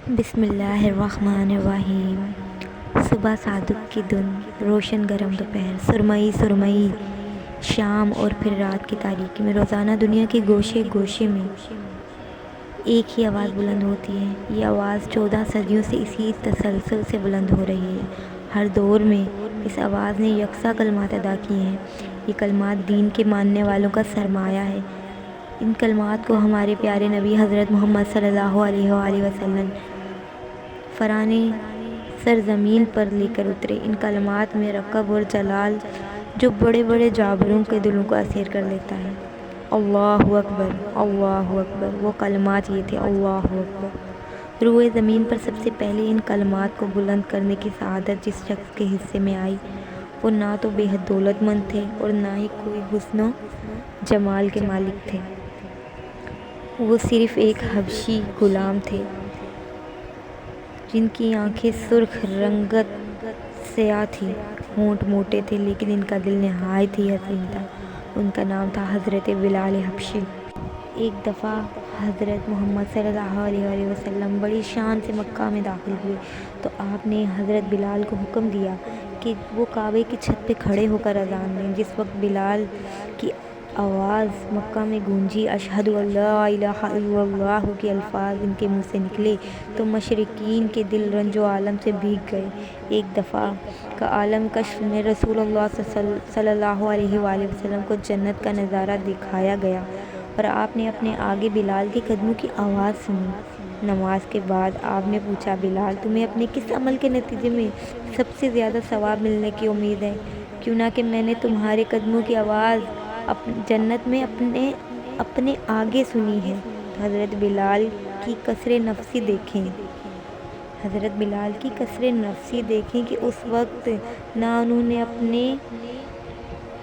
بسم اللہ الرحمن الرحیم۔ صبح صادق کی دھن، روشن گرم دوپہر، سرمئی سرمئی شام اور پھر رات کی تاریکی میں روزانہ دنیا کے گوشے گوشے میں ایک ہی آواز بلند ہوتی ہے۔ یہ آواز 14 صدیوں سے اسی تسلسل سے بلند ہو رہی ہے۔ ہر دور میں اس آواز نے یکساں کلمات ادا کیے ہیں۔ یہ کلمات دین کے ماننے والوں کا سرمایہ ہے۔ ان کلمات کو ہمارے پیارے نبی حضرت محمد صلی اللہ علیہ وآلہ وسلم فرانے سرزمین پر لے کر اترے۔ ان کلمات میں رقب اور جلال جو بڑے بڑے جابروں کے دلوں کو اسیر کر لیتا ہے۔ اللہ اکبر، اللہ اکبر، وہ کلمات یہ تھے۔ اللہ اکبر۔ روئے زمین پر سب سے پہلے ان کلمات کو بلند کرنے کی سعادت جس شخص کے حصے میں آئی، وہ نہ تو بے حد دولت مند تھے اور نہ ہی کوئی حسن و جمال کے مالک تھے۔ وہ صرف ایک حبشی غلام تھے جن کی آنکھیں سرخ، رنگت سیاہ تھی، ہونٹ موٹے تھے، لیکن ان کا دل نہایت ہی حسین تھا۔ ان کا نام تھا حضرت بلال حبشی۔ ایک دفعہ حضرت محمد صلی اللہ علیہ وآلہ وسلم بڑی شان سے مکہ میں داخل ہوئے تو آپ نے حضرت بلال کو حکم دیا کہ وہ کعبے کی چھت پہ کھڑے ہو کر اذان دیں۔ جس وقت بلال کی آواز مکہ میں گونجی، اشہد ان لا الہ الا اللہ کے الفاظ ان کے منہ سے نکلے تو مشرکین کے دل رنج و عالم سے بھیگ گئے۔ ایک دفعہ کا عالم کشف میں رسول اللہ صلی اللہ علیہ وآلہ وسلم کو جنت کا نظارہ دکھایا گیا اور آپ نے اپنے آگے بلال کے قدموں کی آواز سنی۔ نماز کے بعد آپ نے پوچھا، بلال تمہیں اپنے کس عمل کے نتیجے میں سب سے زیادہ ثواب ملنے کی امید ہے؟ کیوں نہ کہ میں نے تمہارے قدموں کی آواز جنت میں اپنے آگے سنی ہے۔ حضرت بلال کی کسرِ نفسی دیکھیں۔ حضرت بلال کی کسرِ نفسی دیکھیں کہ اس وقت نہ انہوں نے اپنے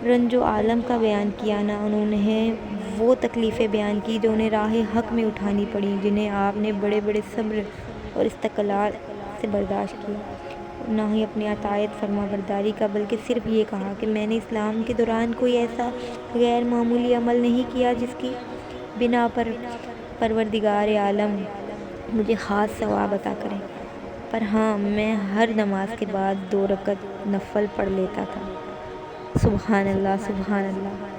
رنج و عالم کا بیان کیا، نہ انہوں نے وہ تکلیفیں بیان کی جو انہیں راہ حق میں اٹھانی پڑیں، جنہیں آپ نے بڑے بڑے صبر اور استقلال سے برداشت کیا، نہ ہی اپنی اطاعت فرما برداری کا، بلکہ صرف یہ کہا کہ میں نے اسلام کے دوران کوئی ایسا غیر معمولی عمل نہیں کیا جس کی بنا پر پروردگار عالم مجھے خاص ثواب عطا کرے، پر ہاں میں ہر نماز کے بعد 2 رکعت نفل پڑھ لیتا تھا۔ سبحان اللہ، سبحان اللہ۔